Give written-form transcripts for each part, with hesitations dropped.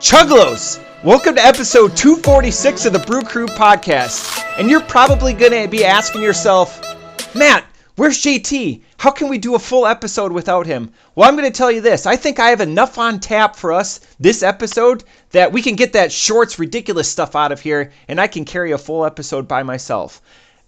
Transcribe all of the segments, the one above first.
Chuggalos! Welcome to episode 246 of the Brew Crew podcast. And you're probably going to be asking yourself, Matt, where's JT? How can we do a full episode without him? Well, I'm going to tell you this. I think I have enough on tap for us this episode that we can get that shorts, ridiculous stuff out of here, and I can carry a full episode by myself.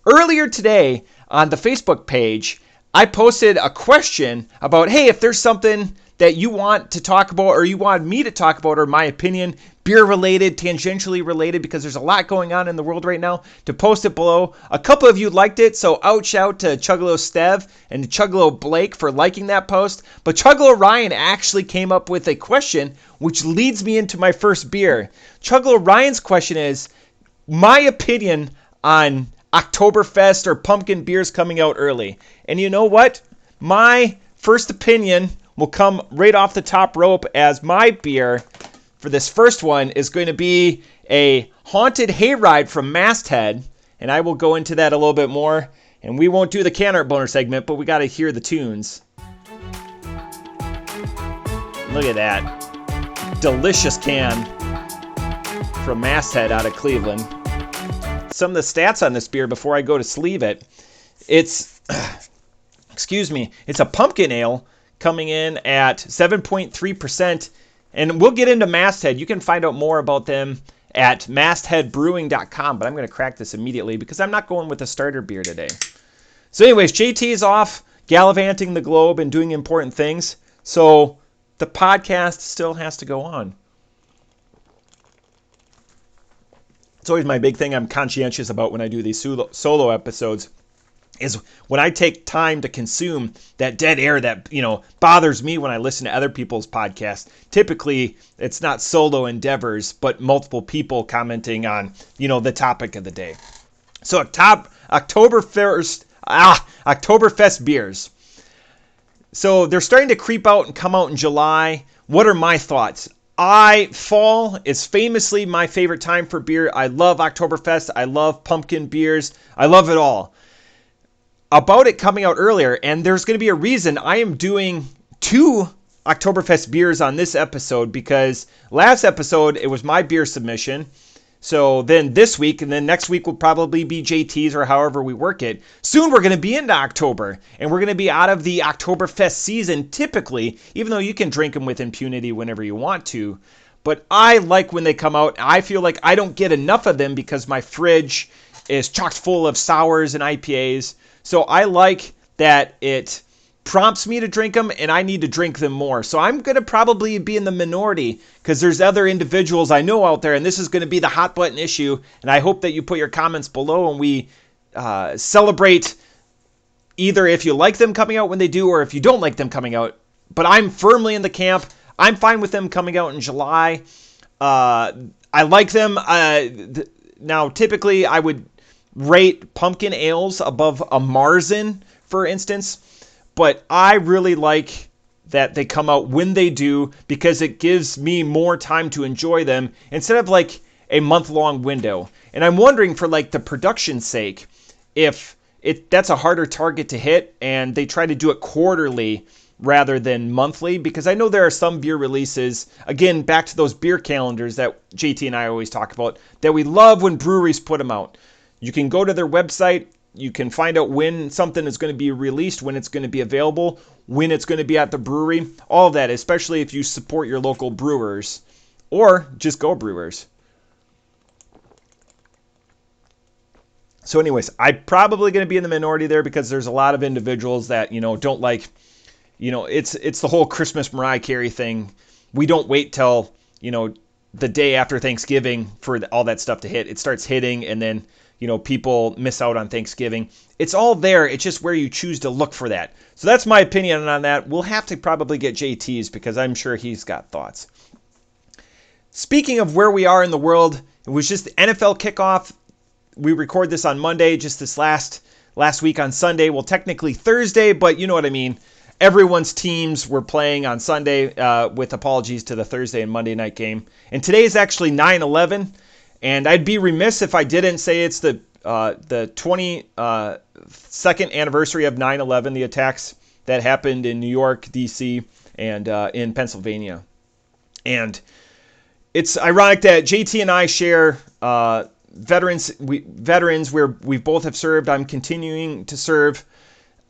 Earlier today on the Facebook page, I posted a question about, hey, if there's something that you want to talk about or you want me to talk about, or my opinion, beer related, tangentially related, because there's a lot going on in the world right now, to post it below. A couple of you liked it, so ouch out to Chuggalos Stev and Chuggalo Blake for liking that post. But Chuggalo Ryan actually came up with a question which leads me into my first beer. Chuggalo Ryan's question is, my opinion on Oktoberfest or pumpkin beers coming out early. And you know what? My first opinion will come right off the top rope, as my beer for this first one is going to be a Haunted Hayride from Masthead, and I will go into that a little bit more, and we won't do the can art boner segment, but we got to hear the tunes. Look at that delicious can from Masthead out of Cleveland. Some of the stats on this beer before I go to sleeve it. It's it's a pumpkin ale coming in at 7.3%. And we'll get into Masthead. You can find out more about them at mastheadbrewing.com. But I'm going to crack this immediately because I'm not going with a starter beer today. So anyways, JT is off gallivanting the globe and doing important things. So the podcast still has to go on. It's always my big thing I'm conscientious about when I do these solo episodes, is when I take time to consume that dead air that, bothers me when I listen to other people's podcasts. Typically, it's not solo endeavors, but multiple people commenting on, the topic of the day. So Oktoberfest Beers. So they're starting to creep out and come out in July. What are my thoughts? Fall is famously my favorite time for beer. I love Oktoberfest. I love pumpkin beers. I love it all. About it coming out earlier, and there's going to be a reason I am doing 2 Oktoberfest beers on this episode, because last episode it was my beer submission. So then this week, and then next week will probably be JT's, or however we work it. Soon we're going to be into October, and we're going to be out of the Oktoberfest season typically, even though you can drink them with impunity whenever you want to. But I like when they come out. I feel like I don't get enough of them because my fridge is chock full of sours and IPAs. So I like that it prompts me to drink them, and I need to drink them more. So I'm going to probably be in the minority because there's other individuals I know out there, and this is going to be the hot button issue. And I hope that you put your comments below and we celebrate either if you like them coming out when they do, or if you don't like them coming out. But I'm firmly in the camp. I'm fine with them coming out in July. I like them. Now, typically I would rate pumpkin ales above a Marzen, for instance, but I really like that they come out when they do, because it gives me more time to enjoy them instead of like a month-long window. And I'm wondering, for like the production's sake, if that's a harder target to hit and they try to do it quarterly rather than monthly, because I know there are some beer releases, again, back to those beer calendars that JT and I always talk about, that we love when breweries put them out. You can go to their website. You can find out when something is going to be released, when it's going to be available, when it's going to be at the brewery. All of that, especially if you support your local brewers or just go brewers. So anyways, I'm probably going to be in the minority there because there's a lot of individuals that, don't like, it's the whole Christmas Mariah Carey thing. We don't wait till, the day after Thanksgiving for all that stuff to hit. It starts hitting, and then people miss out on Thanksgiving. It's all there. It's just where you choose to look for that. So that's my opinion on that. We'll have to probably get JT's because I'm sure he's got thoughts. Speaking of where we are in the world, it was just the NFL kickoff. We record this on Monday, just this last week on Sunday. Well, technically Thursday, but you know what I mean. Everyone's teams were playing on Sunday, with apologies to the Thursday and Monday night game. And today is actually 9/11. And I'd be remiss if I didn't say it's the 22nd anniversary of 9/11, the attacks that happened in New York, D.C., and in Pennsylvania. And It's ironic that JT and I share veterans where we both have served. I'm continuing to serve.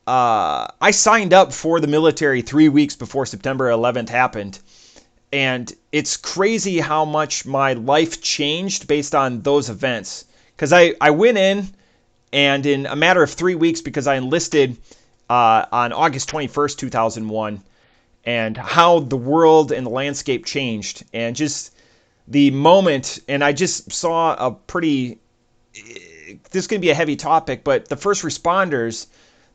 I signed up for the military 3 weeks before September 11th happened. And it's crazy how much my life changed based on those events. Because I went in, and in a matter of 3 weeks, because I enlisted on August 21st, 2001, and how the world and the landscape changed. And just the moment, and I just saw a pretty, this is going to be a heavy topic, but the first responders,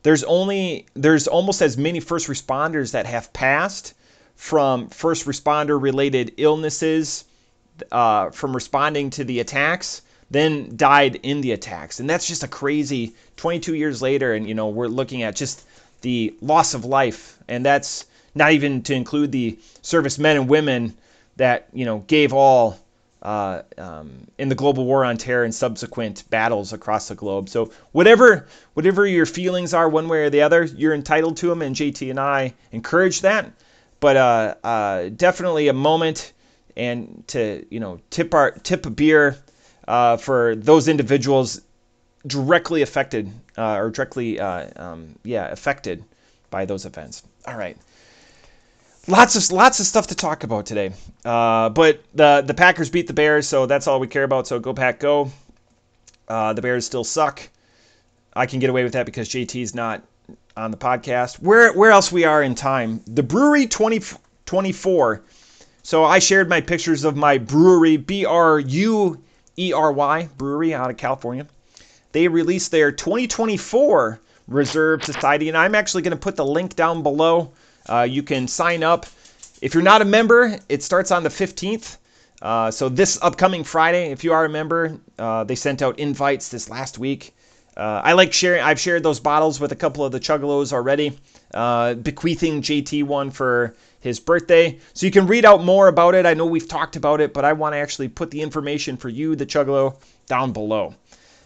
there's almost as many first responders that have passed from first responder related illnesses from responding to the attacks, then died in the attacks. And that's just a crazy 22 years later. And, we're looking at just the loss of life. And that's not even to include the servicemen and women that, gave all in the global war on terror and subsequent battles across the globe. So whatever your feelings are one way or the other, you're entitled to them. And JT and I encourage that. But definitely a moment and to, tip a beer for those individuals directly affected affected by those events. All right. Lots of stuff to talk about today. But the Packers beat the Bears, so that's all we care about. So go Pack, go. The Bears still suck. I can get away with that because JT's not on the podcast. Where else we are in time? The Brewery 2024. So I shared my pictures of my brewery, Bruery, brewery out of California. They released their 2024 Reserve Society, and I'm actually going to put the link down below. You can sign up. If you're not a member, it starts on the 15th. So this upcoming Friday, if you are a member, they sent out invites this last week. I like sharing. I've shared those bottles with a couple of the Chuggalos already, bequeathing JT one for his birthday. So you can read out more about it. I know we've talked about it, but I want to actually put the information for you, the Chuggalo, down below.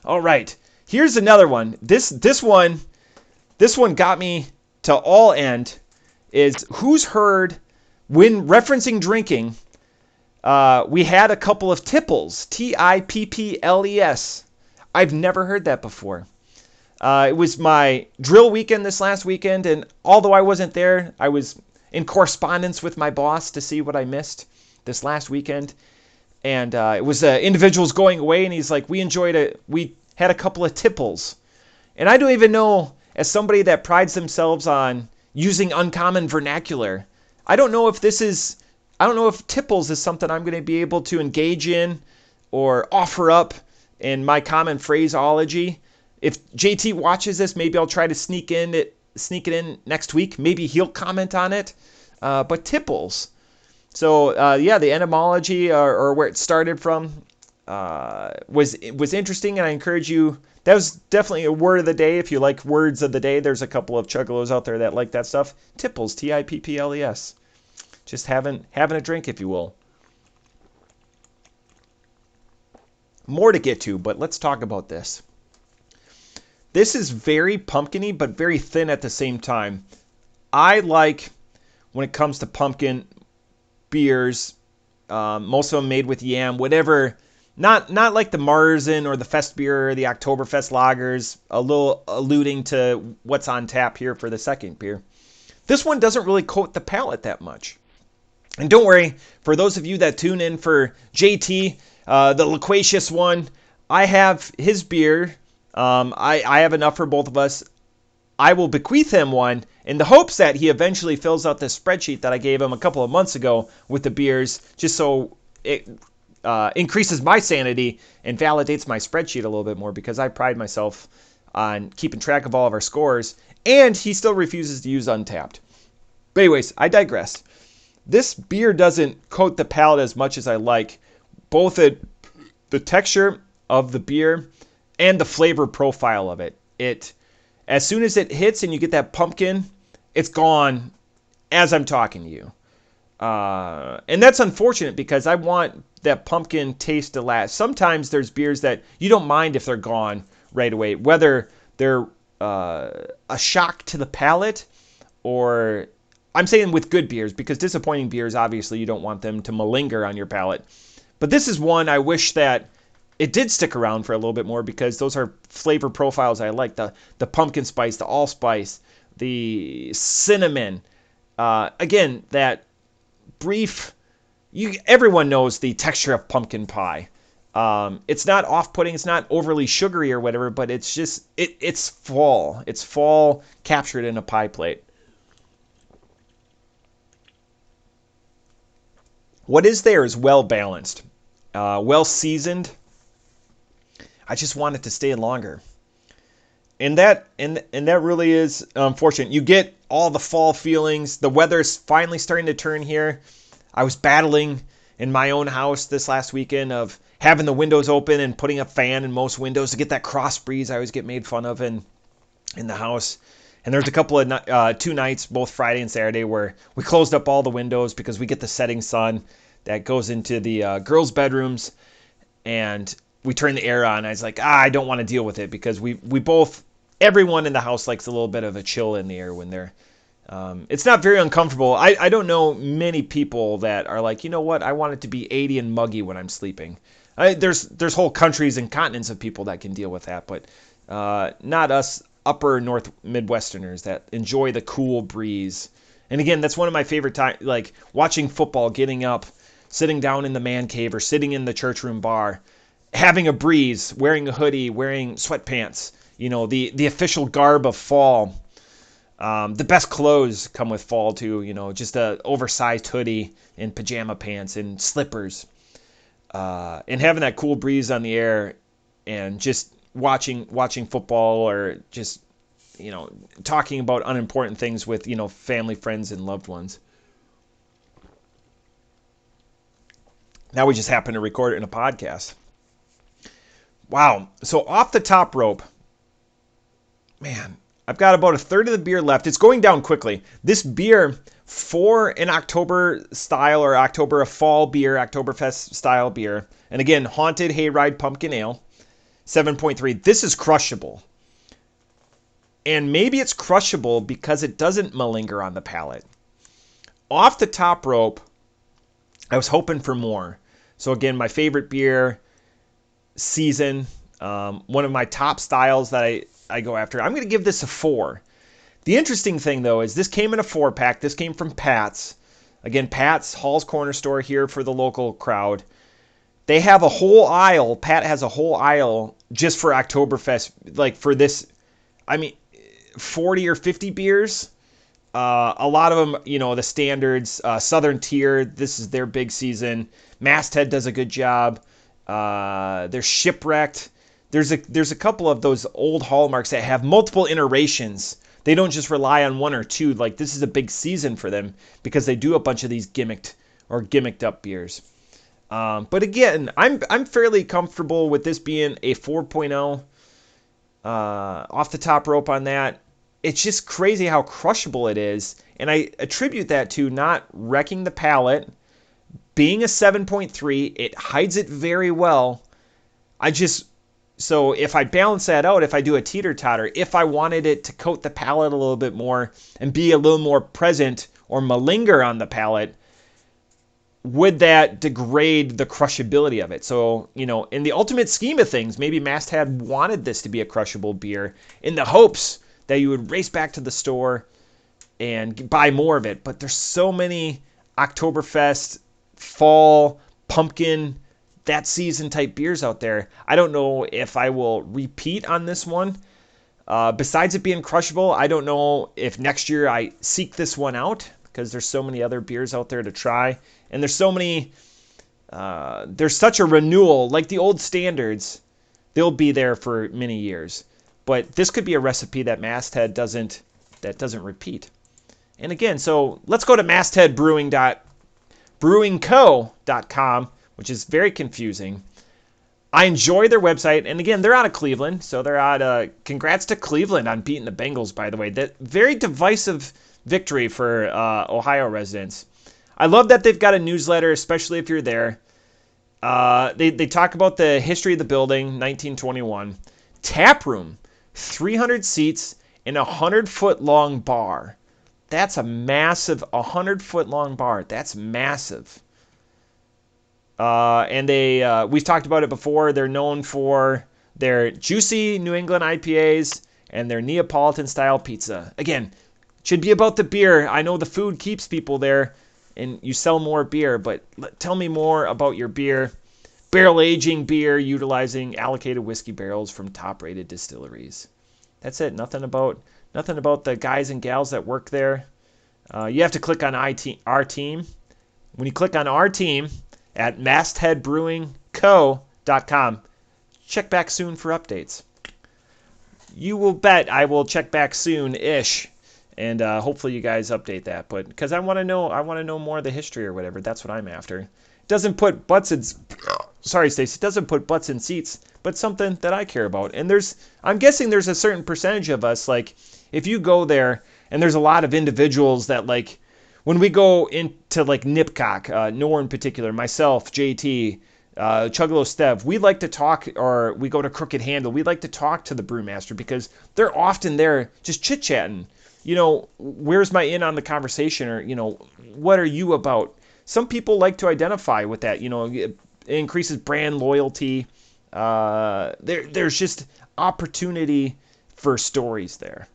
All right, here's another one. This one got me to all end. Is who's heard when referencing drinking? We had a couple of Tipples, Tipples. I've never heard that before. It was my drill weekend this last weekend, and although I wasn't there, I was in correspondence with my boss to see what I missed this last weekend. And it was individuals going away, and he's like, we had a couple of Tipples. And I don't even know, as somebody that prides themselves on using uncommon vernacular, I don't know if Tipples is something I'm going to be able to engage in or offer up in my common phraseology. If JT watches this, maybe I'll try to sneak it in next week. Maybe he'll comment on it. But Tipples. So the etymology or where it started from was interesting, and I encourage you. That was definitely a word of the day. If you like words of the day, there's a couple of Chuggalos out there that like that stuff. Tipples, Tipples. Just having a drink, if you will. More to get to, but let's talk about this. This is very pumpkin-y, but very thin at the same time. I like, when it comes to pumpkin beers, most of them made with yam, whatever. Not like the Marzen or the Fest beer or the Oktoberfest lagers, a little alluding to what's on tap here for the second beer. This one doesn't really coat the palate that much. And don't worry, for those of you that tune in for JT, the loquacious one, I have his beer. I have enough for both of us. I will bequeath him one in the hopes that he eventually fills out this spreadsheet that I gave him a couple of months ago with the beers, just so it increases my sanity and validates my spreadsheet a little bit more, because I pride myself on keeping track of all of our scores, and he still refuses to use Untapped. But anyways, I digress. This beer doesn't coat the palate as much as I like, both the texture of the beer and the flavor profile of it. As soon as it hits and you get that pumpkin, it's gone as I'm talking to you. And that's unfortunate, because I want that pumpkin taste to last. Sometimes there's beers that you don't mind if they're gone right away, whether they're a shock to the palate or I'm saying with good beers, because disappointing beers, obviously, you don't want them to malinger on your palate. But this is one I wish that it did stick around for a little bit more, because those are flavor profiles I like. The pumpkin spice, the allspice, the cinnamon. Again, that brief, everyone knows the texture of pumpkin pie. It's not off-putting, it's not overly sugary or whatever, but it's just, it's fall. It's fall captured in a pie plate. What is there is well balanced, well seasoned. I just want it to stay longer. And that really is unfortunate. You get all the fall feelings. The weather's finally starting to turn here. I was battling in my own house this last weekend of having the windows open and putting a fan in most windows to get that cross breeze I always get made fun of in the house. And there's a couple of 2 nights, both Friday and Saturday, where we closed up all the windows because we get the setting sun that goes into the girls' bedrooms, and we turn the air on. I was like, I don't want to deal with it, because we both, everyone in the house likes a little bit of a chill in the air when they're, it's not very uncomfortable. I don't know many people that are like, you know what, I want it to be 80 and muggy when I'm sleeping. There's whole countries and continents of people that can deal with that, but not us upper North Midwesterners that enjoy the cool breeze. And again, that's one of my favorite times, like watching football, getting up, sitting down in the man cave or sitting in the church room bar, having a breeze, wearing a hoodie, wearing sweatpants, the official garb of fall. The best clothes come with fall too, just a oversized hoodie and pajama pants and slippers. And having that cool breeze on the air and just watching football, or just, talking about unimportant things with, family, friends, and loved ones. Now we just happen to record it in a podcast. Wow. So off the top rope, man, I've got about a third of the beer left. It's going down quickly. This beer, for an October style or a fall beer, Oktoberfest style beer, and again, Haunted Hayride Pumpkin Ale, 7.3. This is crushable. And maybe it's crushable because it doesn't malinger on the palate. Off the top rope, I was hoping for more. So again, my favorite beer, season, one of my top styles that I go after. I'm going to give this a 4. The interesting thing, though, is this came in a 4-pack. This came from Pat's. Again, Pat's, Hall's Corner Store here for the local crowd. They have a whole aisle. Pat has a whole aisle just for Oktoberfest, like for this, 40 or 50 beers. A lot of them, the standards, Southern Tier, this is their big season. Masthead does a good job. They're Shipwrecked. There's a couple of those old hallmarks that have multiple iterations. They don't just rely on one or two. Like, this is a big season for them because they do a bunch of these gimmicked up beers. But again, I'm fairly comfortable with this being a 4.0. Off the top rope on that. It's just crazy how crushable it is. And I attribute that to not wrecking the palate, being a 7.3. It hides it very well. So if I balance that out, if I do a teeter-totter, if I wanted it to coat the palate a little bit more and be a little more present or malinger on the palate, would that degrade the crushability of it? So, in the ultimate scheme of things, maybe Masthead wanted this to be a crushable beer in the hopes that you would race back to the store and buy more of it. But there's so many Oktoberfest, fall, pumpkin, that season type beers out there. I don't know if I will repeat on this one. Besides it being crushable, I don't know if next year I seek this one out, because there's so many other beers out there to try. And there's so many, there's such a renewal, like the old standards, they'll be there for many years. But this could be a recipe that Masthead doesn't repeat. And again, so let's go to mastheadbrewingco.com, which is very confusing. I enjoy their website. And again, they're out of Cleveland. So they're out, congrats to Cleveland on beating the Bengals, by the way. That very divisive victory for Ohio residents. I love that they've got a newsletter, especially if you're there. They talk about the history of the building, 1921. Tap room, 300 seats, and a 100-foot long bar. That's a massive 100-foot long bar. That's massive. And we've talked about it before. They're known for their juicy New England IPAs and their Neapolitan style pizza. Again, should be about the beer. I know the food keeps people there and you sell more beer, but tell me more about your beer. Barrel aging beer utilizing allocated whiskey barrels from top rated distilleries. That's it. Nothing about the guys and gals that work there. You have to click on our team. When you click on our team at mastheadbrewingco.com, check back soon for updates. You will bet I will check back soon-ish, and hopefully you guys update that. But because I want to know more of the history or whatever. That's what I'm after. It doesn't put butts in. Sorry, Stacey. It doesn't put butts in seats, but something that I care about. And I'm guessing there's a certain percentage of us, like if you go there, and there's a lot of individuals that like when we go into like Nipcock, Nor in particular, myself, JT, Chuggalos Stev, we like to talk, or we go to Crooked Handle, we like to talk to the brewmaster because they're often there just chit-chatting. Where's my in on the conversation, or, what are you about? Some people like to identify with that, it increases brand loyalty. There's just opportunity for stories there.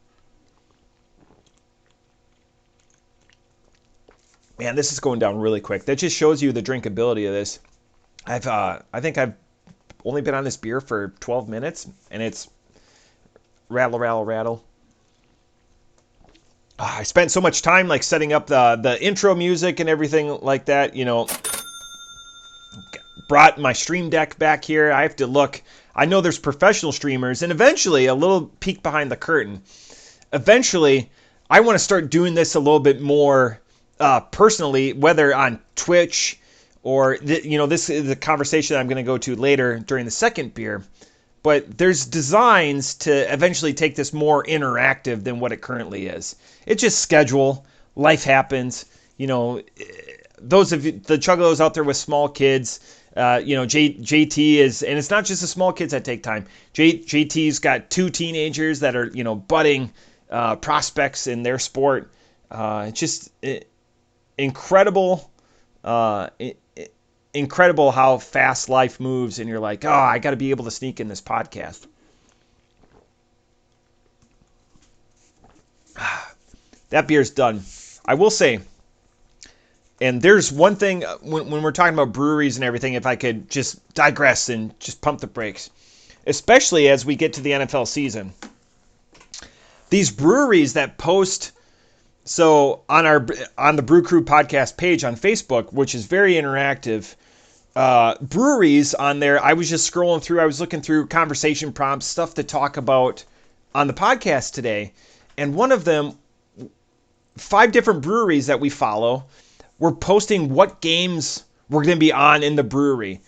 Man, this is going down really quick. That just shows you the drinkability of this. I think I've only been on this beer for 12 minutes, and it's rattle, rattle, rattle. I spent so much time like setting up the intro music and everything like that. Brought my stream deck back here. I have to look. I know there's professional streamers, and eventually, a little peek behind the curtain. Eventually, I want to start doing this a little bit more personally, whether on Twitch or this is the conversation I'm going to go to later during the second beer. But there's designs to eventually take this more interactive than what it currently is. It's just schedule. Life happens. Those of you, the Chuggalos out there with small kids, JT is, and it's not just the small kids that take time. JT's got 2 teenagers that are, budding prospects in their sport. It's just incredible. Incredible how fast life moves, and you're like, I got to be able to sneak in this podcast. That beer's done. I will say, and there's one thing when we're talking about breweries and everything, if I could just digress and just pump the brakes, especially as we get to the NFL season. These breweries that post, so on the Brew Crew podcast page on Facebook, which is very interactive, breweries on there, I was just scrolling through, I was looking through conversation prompts, stuff to talk about on the podcast today, and one of them, 5 different breweries that we follow, were posting what games were going to be on in the brewery.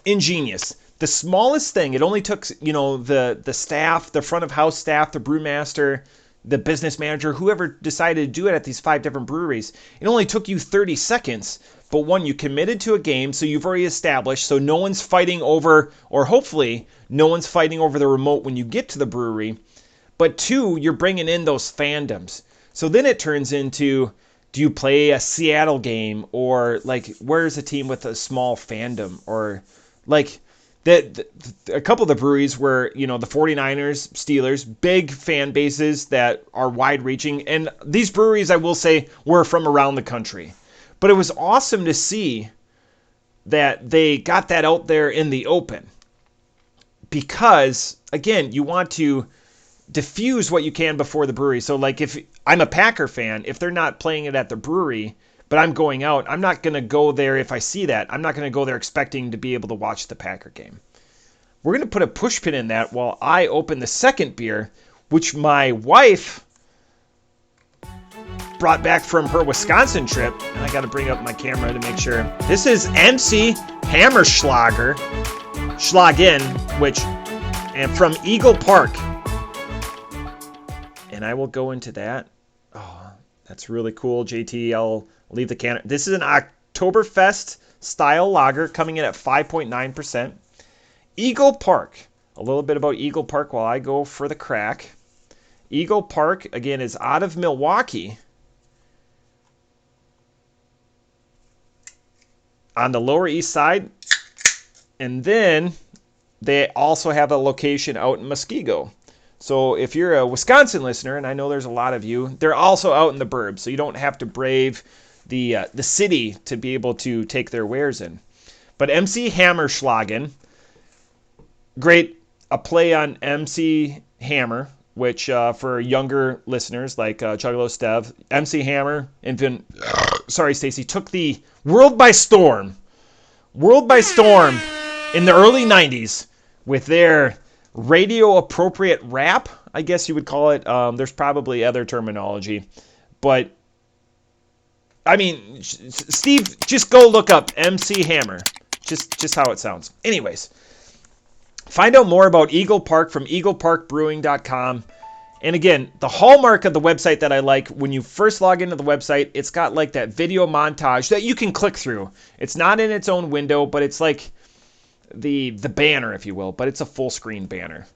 Ingenious. The smallest thing, it only took, the staff, the front of house staff, the brewmaster, the business manager, whoever decided to do it at these 5 different breweries. It only took you 30 seconds. But one, you committed to a game, so you've already established, so no one's fighting over, or hopefully no one's fighting over the remote when you get to the brewery. But 2, you're bringing in those fandoms. So then it turns into, do you play a Seattle game, or like, where's a team with a small fandom, or like a couple of the breweries were, the 49ers, Steelers, big fan bases that are wide reaching. And these breweries, I will say, were from around the country. But it was awesome to see that they got that out there in the open. Because, again, you want to diffuse what you can before the brewery. So, like, if I'm a Packer fan, if they're not playing it at the brewery, but I'm going out, I'm not going to go there if I see that. I'm not going to go there expecting to be able to watch the Packer game. We're going to put a push pin in that while I open the second beer, which my wife brought back from her Wisconsin trip. And I got to bring up my camera to make sure. This is MC Hammerschlagen, and from Eagle Park. And I will go into that. Oh, that's really cool, JT. I'll leave the can. This is an Oktoberfest style lager coming in at 5.9%. Eagle Park. A little bit about Eagle Park while I go for the crack. Eagle Park, again, is out of Milwaukee. on the Lower East Side. And then they also have a location out in Muskego. So if you're a Wisconsin listener, and I know there's a lot of you, they're also out in the burbs. So you don't have to brave the city to be able to take their wares in. But MC Hammerschlagen, great, a play on MC Hammer, which for younger listeners like Chuggalos Dev, MC Hammer, Stacy, took the world by storm in the early 90s with their radio appropriate rap, I guess you would call it. There's probably other terminology, but I mean, Steve, just go look up MC Hammer, just how it sounds. Anyways, find out more about Eagle Park from eagleparkbrewing.com. And again, the hallmark of the website that I like, when you first log into the website, it's got like that video montage that you can click through. It's not in its own window, but it's like the banner, if you will, but it's a full screen banner.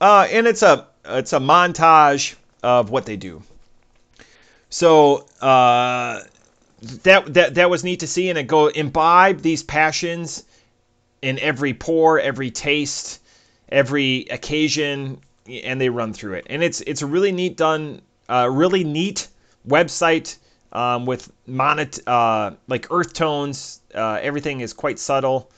And it's a montage of what they do. So that was neat to see, and it go imbibe these passions in every pour, every taste, every occasion, and they run through it. And it's a really neat really neat website with like earth tones. Everything is quite subtle.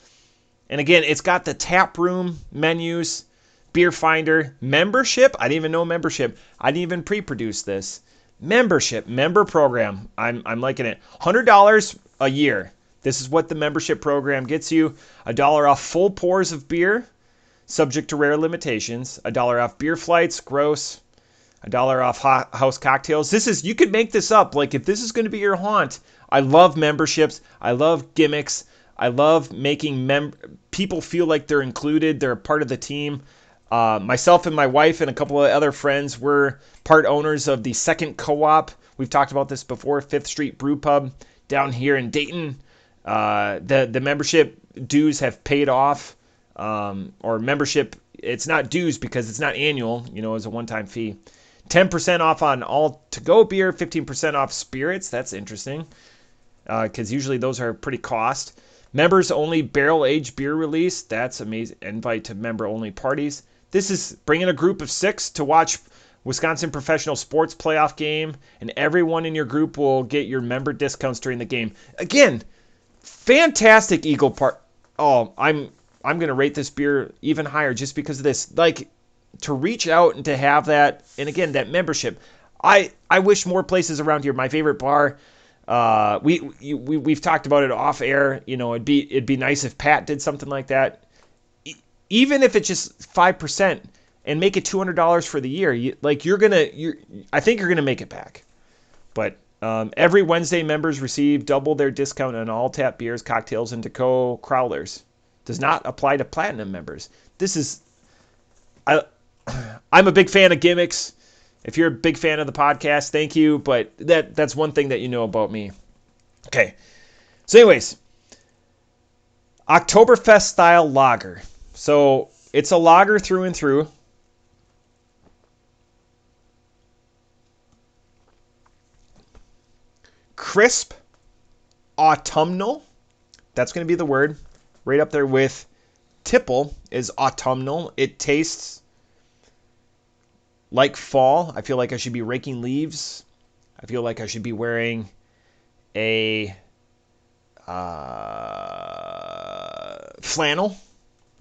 And again, it's got the tap room menus, beer finder, membership. I didn't even know membership. I didn't even pre-produce this. Member program. I'm liking it. $100 a year. This is what the membership program gets you. $1 off full pours of beer, subject to rare limitations. $1 off beer flights, gross. $1 off house cocktails. You could make this up. Like, if this is going to be your haunt. I love memberships. I love gimmicks. I love making people feel like they're included. They're a part of the team. Myself and my wife and a couple of other friends were part owners of the Second Co-op. We've talked about this before, 5th Street Brew Pub down here in Dayton. The membership dues have paid off, or membership, it's not dues because it's not annual, it's a one-time fee. 10% off on all to-go beer, 15% off spirits. That's interesting, because usually those are pretty cost. Members only barrel-aged beer release. That's amazing. Invite to member-only parties. This is bringing a group of 6 to watch Wisconsin professional sports playoff game, and everyone in your group will get your member discounts during the game. Again, fantastic Eagle Park. Oh, I'm going to rate this beer even higher just because of this. Like, to reach out and to have that, and again, that membership. I wish more places around here. My favorite bar, we've talked about it off air. It'd be nice if Pat did something like that. Even if it's just 5% and make it $200 for the year, I think you're gonna make it back. But every Wednesday, members receive double their discount on all tap beers, cocktails, and to-go crowlers. Does not apply to platinum members. I'm a big fan of gimmicks. If you're a big fan of the podcast, thank you. But that's one thing that you know about me. Okay. So anyways, Oktoberfest style lager. So it's a lager through and through. Crisp, autumnal. That's going to be the word. Right up there with Tipple is autumnal. It tastes like fall. I feel like I should be raking leaves. I feel like I should be wearing a flannel.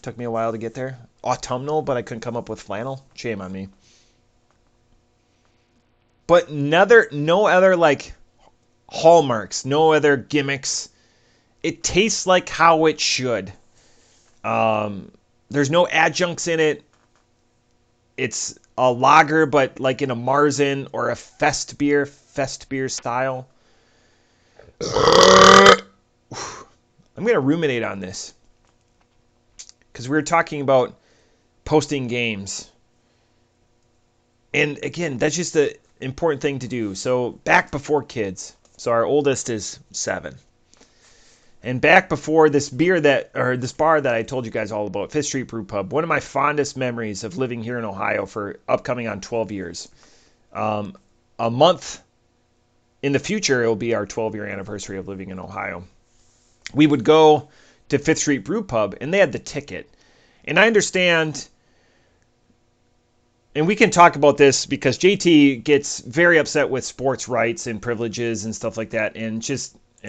Took me a while to get there. Autumnal, but I couldn't come up with flannel. Shame on me. But no other like hallmarks, no other gimmicks. It tastes like how it should. There's no adjuncts in it. It's a lager, but like in a Marzen or a fest beer style. I'm going to ruminate on this because we were talking about posting games. And again, that's just the important thing to do. So back before kids. So our oldest is 7. And back before this bar that I told you guys all about, 5th Street Brew Pub, one of my fondest memories of living here in Ohio for upcoming on 12 years. A month in the future, it will be our 12-year anniversary of living in Ohio. We would go to Fifth Street Brew Pub, and they had the ticket. And I understand, and we can talk about this because JT gets very upset with sports rights and privileges and stuff like that, and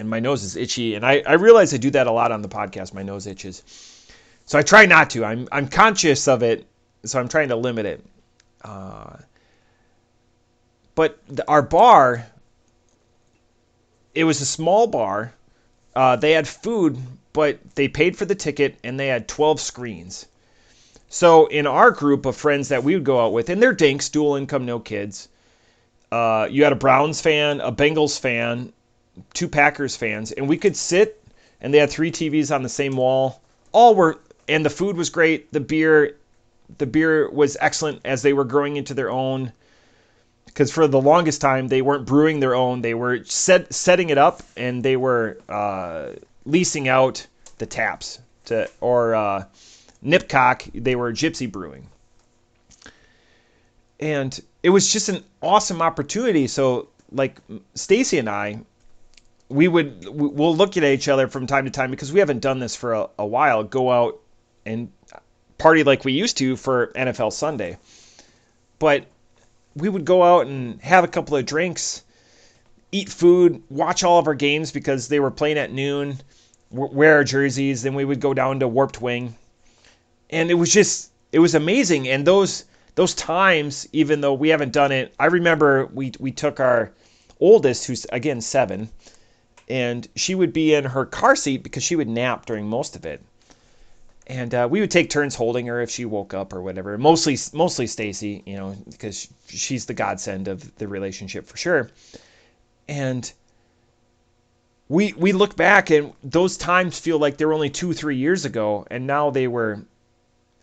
my nose is itchy. And I realize I do that a lot on the podcast. My nose itches. So I try not to. I'm conscious of it, so I'm trying to limit it. But our bar, it was a small bar. They had food, but they paid for the ticket, and they had 12 screens. So in our group of friends that we would go out with, and they're dinks, dual income, no kids. You had a Browns fan, a Bengals fan, 2 Packers fans, and we could sit, and they had 3 TVs on the same wall. And the food was great. The beer was excellent as they were growing into their own. Because for the longest time, they weren't brewing their own. They were setting it up, and they were leasing out the taps or Nipcock. They were gypsy brewing. And it was just an awesome opportunity. So, like Stacy and I, we'll look at each other from time to time because we haven't done this for a while. Go out and party like we used to for NFL Sunday. But we would go out and have a couple of drinks, eat food, watch all of our games because they were playing at noon, wear our jerseys, then we would go down to Warped Wing. And it was amazing. And those times, even though we haven't done it, I remember we took our oldest, who's again 7, and she would be in her car seat because she would nap during most of it. And we would take turns holding her if she woke up or whatever. Mostly Stacy, because she's the godsend of the relationship for sure. And we look back, and those times feel like they were only 2-3 years ago, and now they were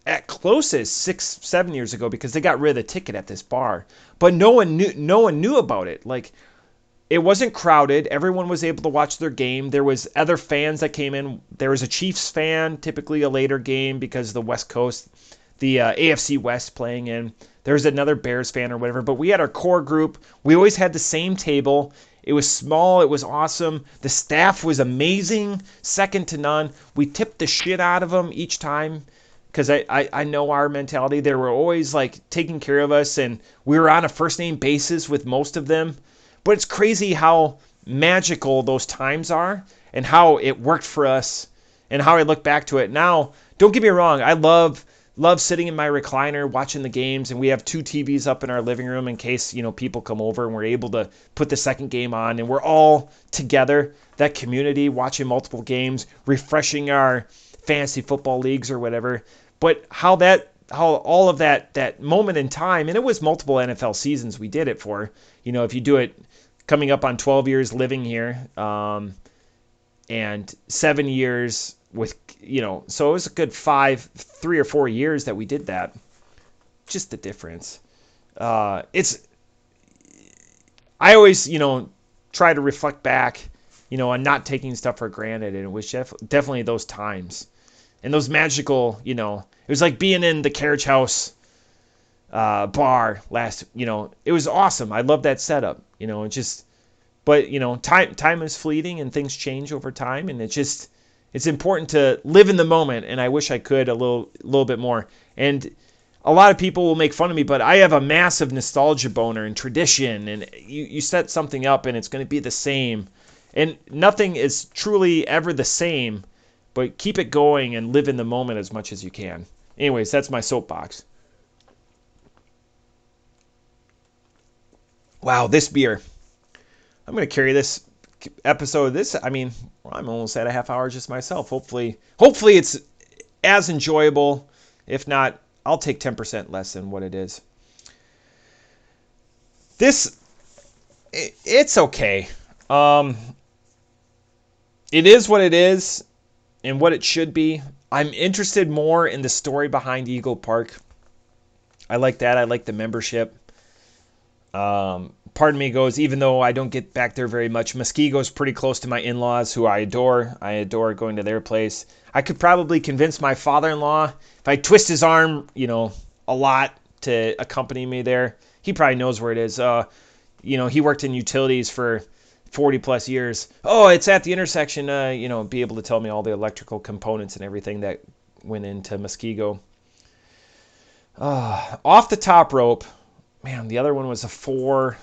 at closest 6-7 years ago because they got rid of the ticket at this bar. But no one knew about it. Like, it wasn't crowded. Everyone was able to watch their game. There was other fans that came in. There was a Chiefs fan, typically a later game because the West Coast, the AFC West playing in. There was another Bears fan or whatever. But we had our core group. We always had the same table. It was small. It was awesome. The staff was amazing, second to none. We tipped the shit out of them each time because I know our mentality. They were always like taking care of us, and we were on a first name basis with most of them. But it's crazy how magical those times are and how it worked for us and how I look back to it now. Don't get me wrong. I love sitting in my recliner watching the games, and we have 2 TVs up in our living room in case, people come over and we're able to put the second game on, and we're all together, that community, watching multiple games, refreshing our fantasy football leagues or whatever. But how all of that moment in time, and it was multiple NFL seasons we did it for, if you do it coming up on 12 years living here, and 7 years with, so it was a good 3 or 4 years that we did that. Just the difference. I always, try to reflect back, on not taking stuff for granted. And it was definitely those times and those magical, it was like being in the Carriage House bar last, it was awesome. I love that setup, but time is fleeting and things change over time, and it's important to live in the moment. And I wish I could a little bit more. And a lot of people will make fun of me, but I have a massive nostalgia boner and tradition, and you set something up and it's going to be the same, and nothing is truly ever the same, but keep it going and live in the moment as much as you can. Anyways, that's my soapbox. Wow, this beer. I'm going to carry this episode. I'm almost at a half hour just myself. Hopefully it's as enjoyable. If not, I'll take 10% less than what it is. It's okay. It is what it is and what it should be. I'm interested more in the story behind Eagle Park. I like that. I like the membership. Part of me goes, even though I don't get back there very much, Muskego's pretty close to my in-laws, who I adore. I adore going to their place. I could probably convince my father-in-law, if I twist his arm, a lot, to accompany me there. He probably knows where it is. He worked in utilities for 40 plus years. Oh, it's at the intersection, be able to tell me all the electrical components and everything that went into Muskego. Off the top rope, man, the other one was a 4.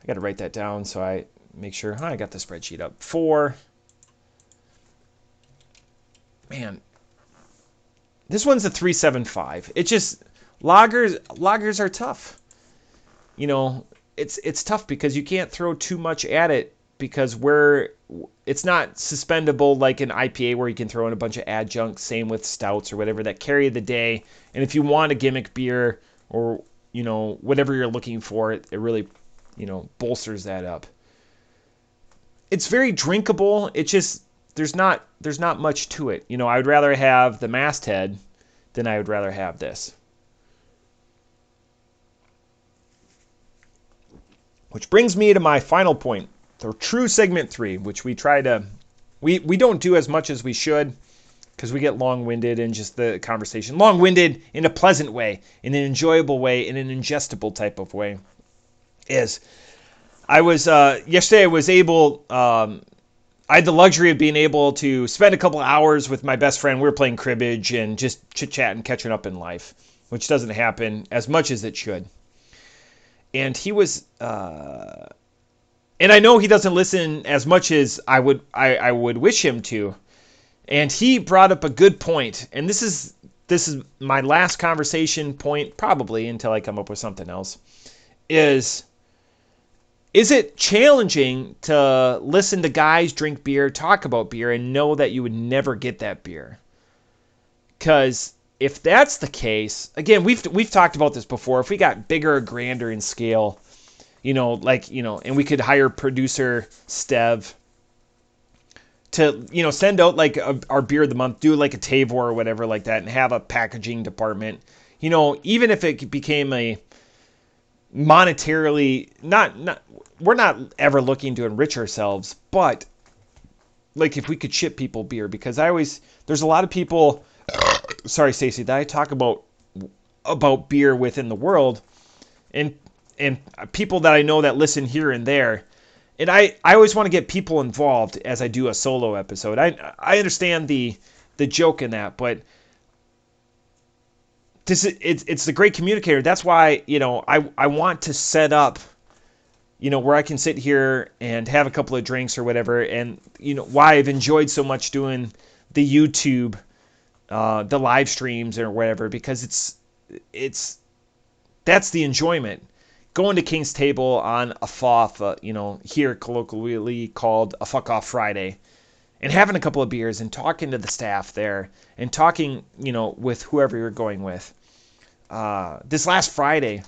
I got to write that down so I make sure. I got the spreadsheet up. 4. Man, this one's a 3.75. It just lagers are tough. It's tough because you can't throw too much at it because it's not suspendable like an IPA where you can throw in a bunch of adjuncts. Same with stouts or whatever that carry the day. And if you want a gimmick beer or whatever you're looking for, it really bolsters that up. It's very drinkable. It just there's not much to it. I would rather have the Masthead than I would rather have this. Which brings me to my final point, the true segment 3, which we try to, we don't do as much as we should because we get long-winded in just the conversation. Long-winded in a pleasant way, in an enjoyable way, in an ingestible type of way. Yesterday I was able, I had the luxury of being able to spend a couple hours with my best friend. We were playing cribbage and just chit-chatting, catching up in life, which doesn't happen as much as it should. And he was, and I know he doesn't listen as much as I would wish him to. And he brought up a good point, and this is my last conversation point, probably until I come up with something else. Is it challenging to listen to guys drink beer, talk about beer, and know that you would never get that beer? Because if that's the case, again, we've talked about this before. If we got bigger or grander in scale, and we could hire producer Stev to, send out like our beer of the month, do like a Tavor or whatever like that, and have a packaging department. Even if it became a monetarily, we're not ever looking to enrich ourselves, but like if we could ship people beer, because there's a lot of people. Sorry, Stacey, that I talk about beer within the world, and people that I know that listen here and there, and I always want to get people involved as I do a solo episode. I understand the joke in that, but it's the great communicator. That's why I want to set up where I can sit here and have a couple of drinks or whatever, and why I've enjoyed so much doing the YouTube. The live streams or whatever, because that's the enjoyment. Going to King's Table on a FOF, here colloquially called a fuck off Friday, and having a couple of beers and talking to the staff there and talking, with whoever you're going with. This last Friday,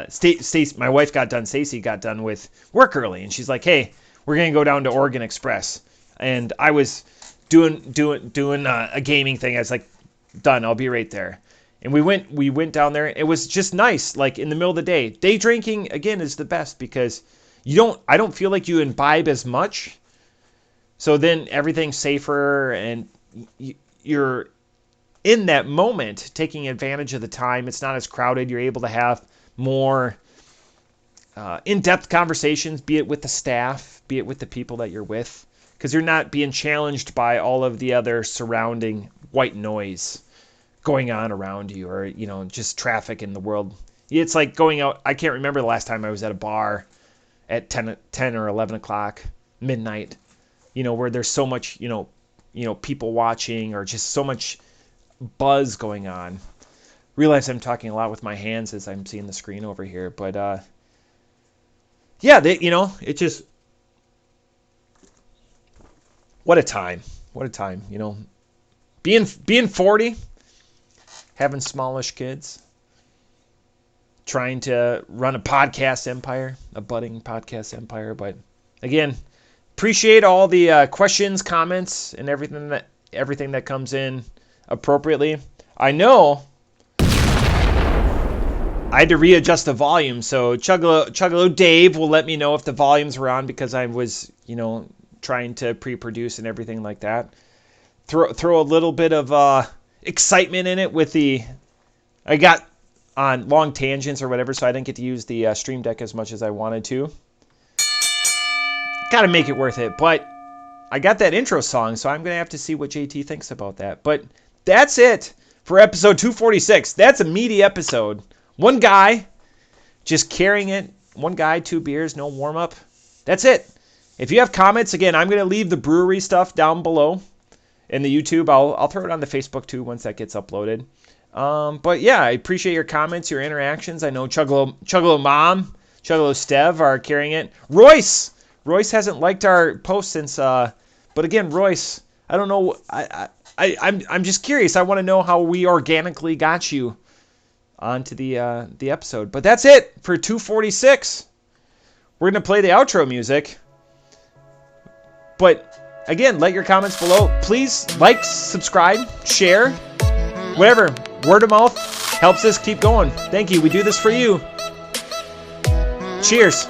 Stacey, my wife Stacey got done with work early, and she's like, "Hey, we're gonna go down to Oregon Express," and I was doing a gaming thing. I was like, done, I'll be right there. And we went down there. It was just nice, like in the middle of the day. Day drinking again is the best because I don't feel like you imbibe as much. So then everything's safer and you're in that moment taking advantage of the time. It's not as crowded. You're able to have more in-depth conversations, be it with the staff, be it with the people that you're with. Because you're not being challenged by all of the other surrounding white noise going on around you, or just traffic in the world. It's like going out. I can't remember the last time I was at a bar at 10 or 11 o'clock, midnight, where there's so much, people watching or just so much buzz going on. Realize I'm talking a lot with my hands as I'm seeing the screen over here, but it just. What a time. Being 40, having smallish kids, trying to run a podcast empire, a budding podcast empire. But again, appreciate all the questions, comments, and everything that comes in appropriately. I know I had to readjust the volume, so Chuggalo Dave will let me know if the volumes were on because I was, trying to pre-produce and everything like that. Throw a little bit of excitement in it with I got on long tangents or whatever, so I didn't get to use the Stream Deck as much as I wanted to. Gotta make it worth it. But I got that intro song, so I'm gonna have to see what JT thinks about that. But that's it for episode 246. That's a meaty episode. One guy just carrying it. One guy, 2 beers, no warm up. That's it. If you have comments, again, I'm gonna leave the brewery stuff down below in the YouTube. I'll throw it on the Facebook too once that gets uploaded. But yeah, I appreciate your comments, your interactions. I know Chuggalo Mom, Chuggalo Stev are carrying it. Royce hasn't liked our post since. But again, Royce, I don't know. I'm just curious. I want to know how we organically got you onto the episode. But that's it for 246. We're gonna play the outro music. But again, let your comments below. Please like, subscribe, share, whatever. Word of mouth helps us keep going. Thank you. We do this for you. Cheers.